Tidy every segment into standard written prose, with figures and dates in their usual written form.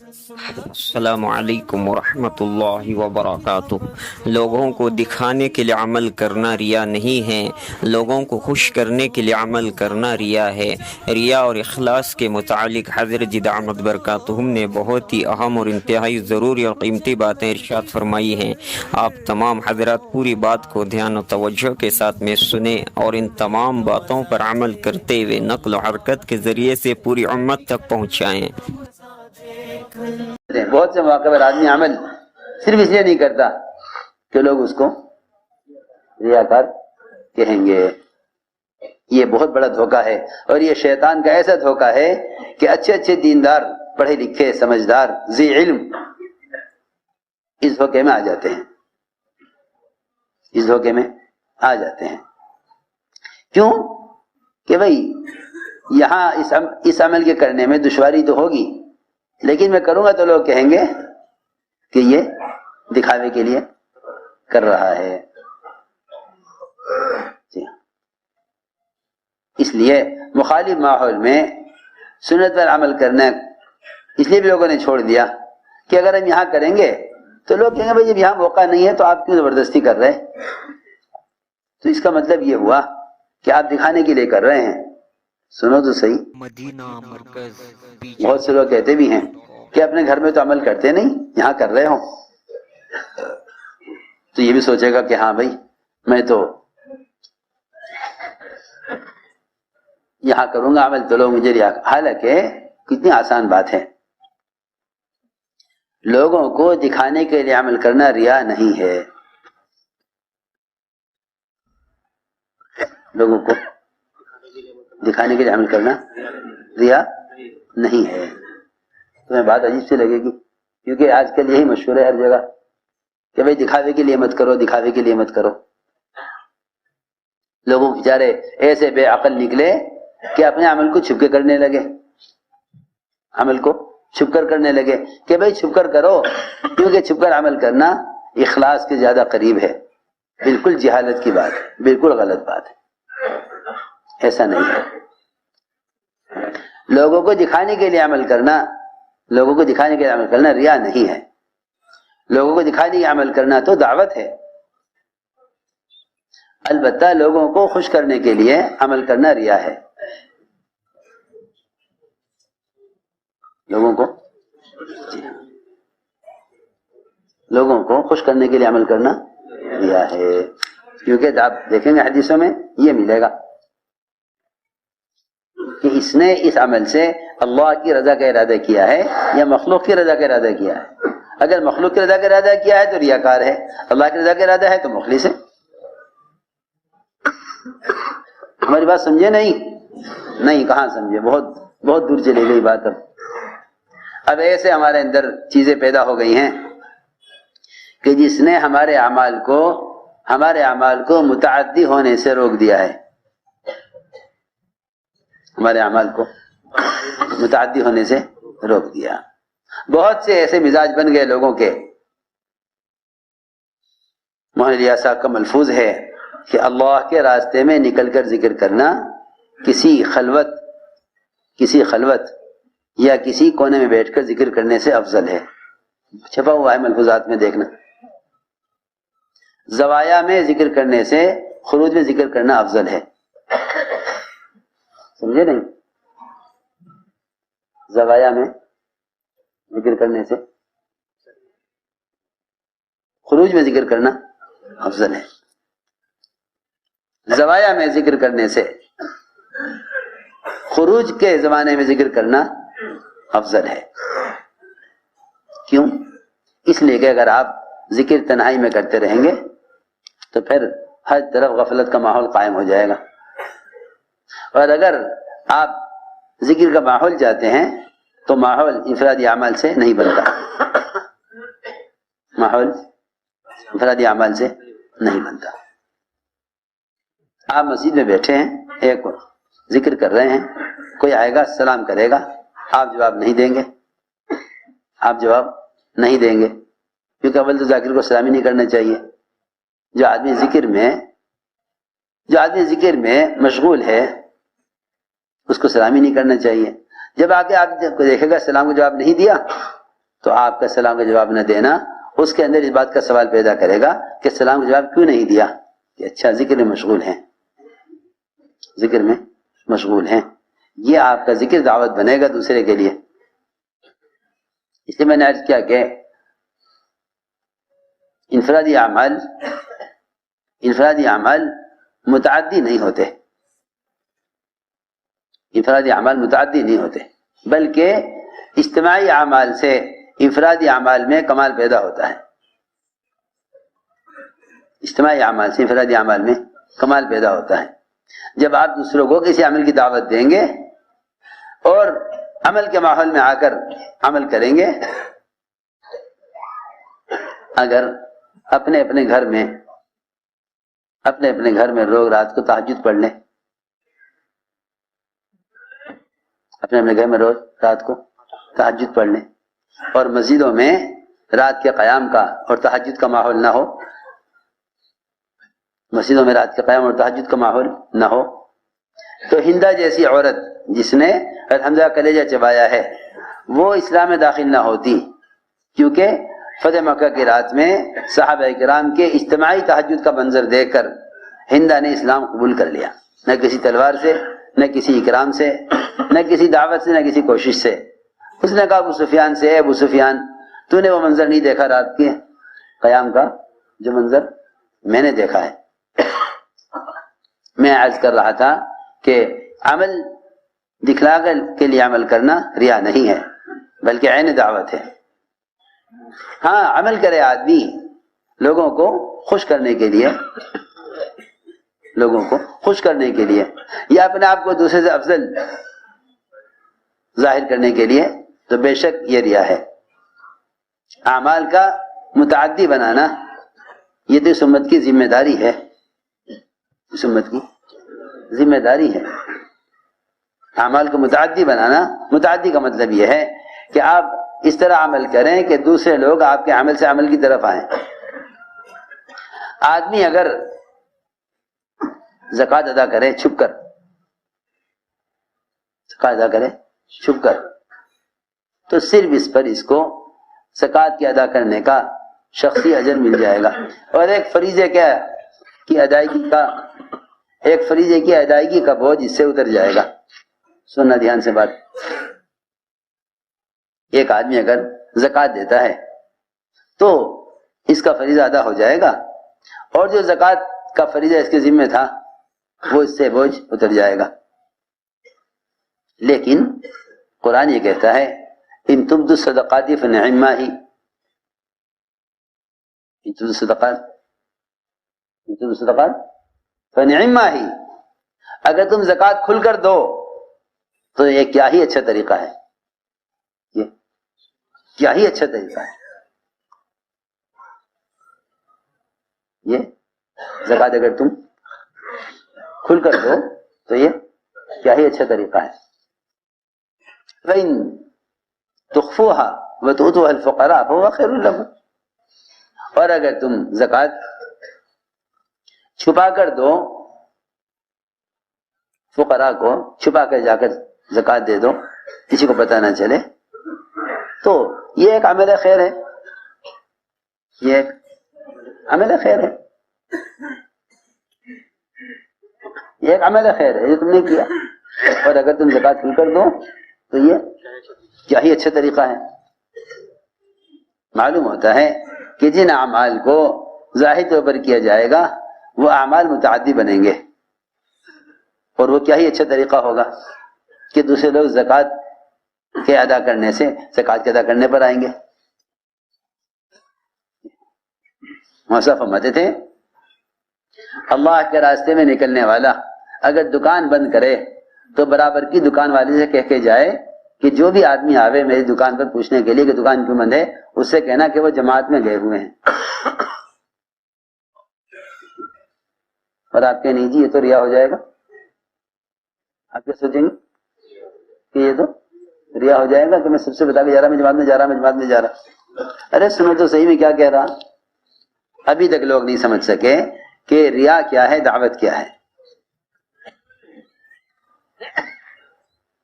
السلام علیکم ورحمۃ اللہ وبرکاتہ۔ لوگوں کو دکھانے کے لیے عمل کرنا ریا نہیں ہے، لوگوں کو خوش کرنے کے لیے عمل کرنا ریا ہے۔ ریا اور اخلاص کے متعلق حضرت جی دامت برکاتہم نے بہت ہی اہم اور انتہائی ضروری اور قیمتی باتیں ارشاد فرمائی ہیں۔ آپ تمام حضرات پوری بات کو دھیان و توجہ کے ساتھ میں سنیں اور ان تمام باتوں پر عمل کرتے ہوئے نقل و حرکت کے ذریعے سے پوری امت تک پہنچائیں۔ بہت سے مواقع پر آدمی عمل صرف اس لیے نہیں کرتا کہ لوگ اس کو ریاکار کہیں گے۔ یہ بہت بڑا دھوکہ ہے، اور یہ شیطان کا ایسا دھوکہ ہے کہ اچھے اچھے دیندار، پڑھے لکھے، سمجھدار، ذی علم اس دھوکے میں آ جاتے ہیں، اس دھوکے میں آ جاتے ہیں۔ کیوں کہ بھائی یہاں اس عمل کے کرنے میں دشواری تو ہوگی، لیکن میں کروں گا تو لوگ کہیں گے کہ یہ دکھاوے کے لیے کر رہا ہے۔ اس لیے مخالف ماحول میں سنت پر عمل کرنا اس لیے بھی لوگوں نے چھوڑ دیا کہ اگر ہم یہاں کریں گے تو لوگ کہیں گے بھائی جب یہاں موقع نہیں ہے تو آپ کیوں زبردستی کر رہے ہیں؟ تو اس کا مطلب یہ ہوا کہ آپ دکھانے کے لیے کر رہے ہیں۔ سنو تو صحیح، مدینہ مرکز بہت سے لوگ کہتے بھی ہیں کہ اپنے گھر میں تو عمل کرتے نہیں، یہاں کر رہے ہوں، تو یہ بھی سوچے گا کہ ہاں بھائی میں تو یہاں کروں گا عمل تو لوگ مجھے ریا۔ حالانکہ کتنی آسان بات ہے، لوگوں کو دکھانے کے لیے عمل کرنا ریا نہیں ہے۔ لوگوں کو دکھانے کے لیے عمل کرنا ریا نہیں ہے۔ تمہیں بات عجیب سے لگے گی، کیونکہ آج کل یہی مشہور ہے ہر جگہ کہ بھائی دکھاوے کے لیے مت کرو، دکھاوے کے لیے مت کرو۔ لوگوں بیچارے ایسے بے عقل نکلے کہ اپنے عمل کو چھپ کے کرنے لگے، عمل کو چھپ کر کرنے لگے کہ بھائی چھپ کر کرو، کیونکہ چھپ کر عمل کرنا اخلاص کے زیادہ قریب ہے۔ بالکل جہالت کی بات ہے، بالکل غلط بات ہے، ایسا نہیں ہے۔ لوگوں کو دکھانے کے لیے عمل کرنا، لوگوں کو دکھانے کے لیے عمل کرنا ریا نہیں ہے۔ لوگوں کو دکھانے کے لیے عمل کرنا تو دعوت ہے۔ البتہ لوگوں کو خوش کرنے کے لیے عمل کرنا ریا ہے۔ لوگوں کو خوش کرنے کے لیے عمل کرنا ریا ہے، کیونکہ آپ دیکھیں گے حدیثوں میں یہ ملے گا کہ اس نے اس عمل سے اللہ کی رضا کا ارادہ کیا ہے یا مخلوق کی رضا کا ارادہ کیا ہے۔ اگر مخلوق کی رضا کا ارادہ کیا ہے تو ریاکار ہے، اللہ کی رضا کا ارادہ ہے تو مخلص ہے۔ ہماری بات سمجھے؟ نہیں کہاں سمجھے، بہت دور چلی گئی بات۔ اب ایسے ہمارے اندر چیزیں پیدا ہو گئی ہیں کہ جس نے ہمارے اعمال کو متعدی ہونے سے روک دیا ہے، ہمارے اعمال کو متعدی ہونے سے روک دیا۔ بہت سے ایسے مزاج بن گئے لوگوں کے۔ مولانا الیاس صاحب کا ملفوظ ہے کہ اللہ کے راستے میں نکل کر ذکر کرنا کسی خلوت یا کسی کونے میں بیٹھ کر ذکر کرنے سے افضل ہے۔ چھپا ہوا ہے ملفوظات میں دیکھنا۔ زوایا میں ذکر کرنے سے خروج میں ذکر کرنا افضل ہے۔ سمجھے نہیں؟ زوایا میں ذکر کرنے سے خروج میں ذکر کرنا افضل ہے۔ زوایا میں ذکر کرنے سے خروج کے زمانے میں ذکر کرنا افضل ہے۔ کیوں؟ اس لیے کہ اگر آپ ذکر تنہائی میں کرتے رہیں گے تو پھر ہر طرف غفلت کا ماحول قائم ہو جائے گا، اور اگر آپ ذکر کا ماحول چاہتے ہیں تو ماحول انفرادی اعمال سے نہیں بنتا، ماحول انفرادی اعمال سے نہیں بنتا۔ آپ مسجد میں بیٹھے ہیں، ایک ذکر کر رہے ہیں، کوئی آئے گا سلام کرے گا، آپ جواب نہیں دیں گے، کیونکہ اول تو ذاکر کو سلام ہی نہیں کرنا چاہیے۔ جو آدمی ذکر میں مشغول ہے اس کو سلام ہی نہیں کرنا چاہیے۔ جب آگے آپ کو دیکھے گا سلام کو جواب نہیں دیا تو آپ کا سلام کا جواب نہ دینا اس کے اندر اس بات کا سوال پیدا کرے گا کہ سلام کا جواب کیوں نہیں دیا، کہ اچھا ذکر میں مشغول ہیں، ذکر میں مشغول ہیں. یہ آپ کا ذکر دعوت بنے گا دوسرے کے لیے. اس لیے میں نے عرض کیا کہ انفرادی اعمال متعدی نہیں ہوتے، انفرادی اعمال متعدی نہیں ہوتے، بلکہ اجتماعی اعمال سے انفرادی اعمال میں کمال پیدا ہوتا ہے. اجتماعی اعمال سے انفرادی اعمال میں کمال پیدا ہوتا ہے. جب آپ دوسروں کو کسی عمل کی دعوت دیں گے اور عمل کے ماحول میں آ کر عمل کریں گے، اگر اپنے اپنے گھر میں لوگ رات کو تہجد پڑھ لیں، اپنے اپنے گھر میں روز رات کو تہجد پڑھ لیں اور مسجدوں میں رات کے قیام کا اور تہجد کا ماحول نہ ہو، مسجدوں میں رات کے قیام اور تہجد کا ماحول نہ ہو، تو ہندا جیسی عورت جس نے الحمدللہ کلیجہ چبایا ہے وہ اسلام میں داخل نہ ہوتی، کیونکہ فتح مکہ کی رات میں صحابہ کرام کے اجتماعی تہجد کا منظر دیکھ کر ہندا نے اسلام قبول کر لیا، نہ کسی تلوار سے، نہ کسی اکرام سے، نہ کسی دعوت سے، نہ کسی کوشش سے. اس نے کہا ابو سفیان سے، ابو سفیان تو نے وہ منظر نہیں دیکھا رات کے قیام کا جو منظر میں نے دیکھا ہے. میں عرض کر رہا تھا کہ عمل دکھلا کر کے لیے عمل کرنا ریا نہیں ہے بلکہ عین دعوت ہے. ہاں عمل کرے آدمی لوگوں کو خوش کرنے کے لیے، لوگوں کو خوش کرنے کے لیے یا اپنے آپ کو دوسرے سے افضل ظاہر کرنے کے لیے، تو بے شک یہ ریا ہے. اعمال کا متعدی بنانا یہ تو اس امت کی ذمہ داری ہے، اس امت کی ذمہ داری ہے. اعمال کو متعدی بنانا، متعدی کا مطلب یہ ہے کہ آپ اس طرح عمل کریں کہ دوسرے لوگ آپ کے عمل سے عمل کی طرف آئیں. آدمی اگر زکوٰۃ ادا کرے چھپ کر، زکوٰۃ ادا کرے چھپ کر، تو صرف اس پر اس کو زکوٰۃ کی ادا کرنے کا شخصی اجر مل جائے گا، اور ایک فریضے کی ادائیگی کا بوجھ اس سے اتر جائے گا. سننا دھیان سے بات. ایک آدمی اگر زکوٰۃ دیتا ہے تو اس کا فریضہ ادا ہو جائے گا، اور جو زکوٰۃ کا فریضہ اس کے ذمہ تھا وہ اس سے بوجھ اتر جائے گا. لیکن قرآن یہ کہتا ہے ان تبدوا الصدقات فنعما ہی، ان تبدوا الصدقات فنعما ہی، اگر تم زکوٰۃ کھل کر دو تو یہ کیا ہی اچھا طریقہ ہے، یہ کیا ہی اچھا طریقہ ہے. یہ زکوٰۃ اگر تم کھل کر دو تو یہ کیا ہی اچھا طریقہ ہے. وَإِن تُخْفُوهَا وَتُؤْتُوهَا الْفُقَرَاءَ فَهُوَ خَيْرٌ لَكُمْ، اور اگر تم زکوٰۃ چھپا کر دو، فقراء کو چھپا کر جا کر زکوٰۃ دے دو، کسی کو پتہ نہ چلے، تو یہ ایک عمل خیر ہے، یہ ایک عمل خیر ہے، یہ ایک عمل خیر ہے جو تم نے کیا. اور اگر تم زکوٰۃ کھل کر دو تو یہ کیا ہی اچھا طریقہ ہے. معلوم ہوتا ہے کہ جن اعمال کو ظاہر طور پر کیا جائے گا وہ اعمال متعدی بنیں گے، اور وہ کیا ہی اچھا طریقہ ہوگا کہ دوسرے لوگ زکوٰۃ کے ادا کرنے سے زکوٰۃ کے ادا کرنے پر آئیں گے. موسیٰ فرماتے تھے اللہ کے راستے میں نکلنے والا اگر دکان بند کرے تو برابر کی دکان والے سے کہہ کے جائے کہ جو بھی آدمی آوے میری دکان پر پوچھنے کے لیے کہ دکان کیوں بند ہے، اس سے کہنا کہ وہ جماعت میں گئے ہوئے ہیں. اور آپ کے نہیں جی یہ تو ریا ہو جائے گا. آپ کیا سوچیں گے کہ یہ تو ریا ہو جائے گا کہ میں سب سے بتا کے جا رہا، میں جماعت میں جا رہا. ارے سنو تو صحیح میں کیا کہہ رہا. ابھی تک لوگ نہیں سمجھ سکے کہ ریا کیا ہے، دعوت کیا ہے.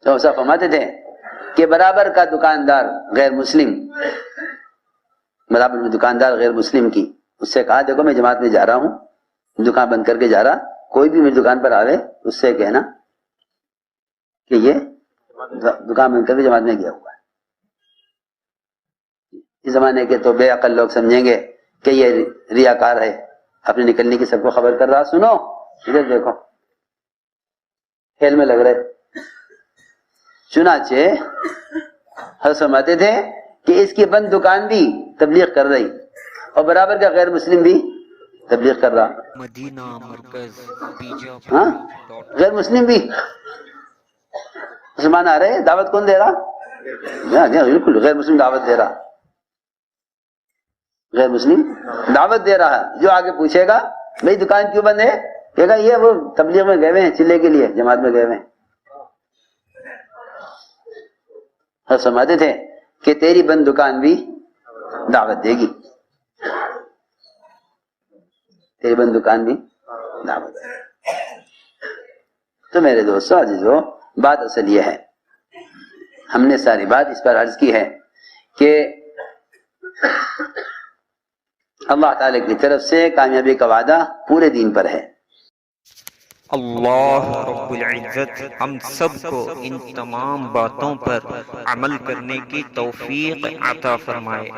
تو ایسا فرماتے تھے کہ برابر کا دکاندار غیر مسلم برابر میں دکاندار غیر مسلم کی، اس سے کہا دیکھو میں جماعت میں جا رہا ہوں، دکان بند کر کے جا رہا، کوئی بھی میری دکان پر آوے اس سے کہنا کہ یہ دکان بند کر کے جماعت میں گیا ہوا ہے۔ اس زمانے کے تو بے عقل لوگ سمجھیں گے کہ یہ ریاکار ہے، اپنے نکلنے کی سب کو خبر کر رہا، سنو ادھر دیکھو کھیل میں لگ رہے۔ چنانچہ حضرت فرماتے تھے کہ اس کی بند دکان بھی تبلیغ کر رہی اور برابر کا غیر مسلم بھی تبلیغ کر رہا، مدینہ مرکز بیجاپور ہاں غیر مسلم بھی مسلمان آ رہے، دعوت کون دے رہا؟ بالکل غیر مسلم دعوت دے رہا، غیر مسلم دعوت دے رہا ہے۔ جو آگے پوچھے گا بھائی دکان کیوں بند ہے، کہے گا یہ وہ تبلیغ میں گئے ہوئے ہیں، چلے کے لیے جماعت میں گئے ہوئے ہیں۔ ہم سمجھتے تھے کہ تیری بند دکان بھی دعوت دے گی، تیری بند دکان بھی دعوت دے گی۔ تو میرے دوستو عزیزو، بات اصل یہ ہے، ہم نے ساری بات اس پر عرض کی ہے کہ اللہ تعالی کی طرف سے کامیابی کا وعدہ پورے دین پر ہے۔ اللہ رب العزت ہم سب کو ان تمام باتوں پر عمل کرنے کی توفیق عطا فرمائے۔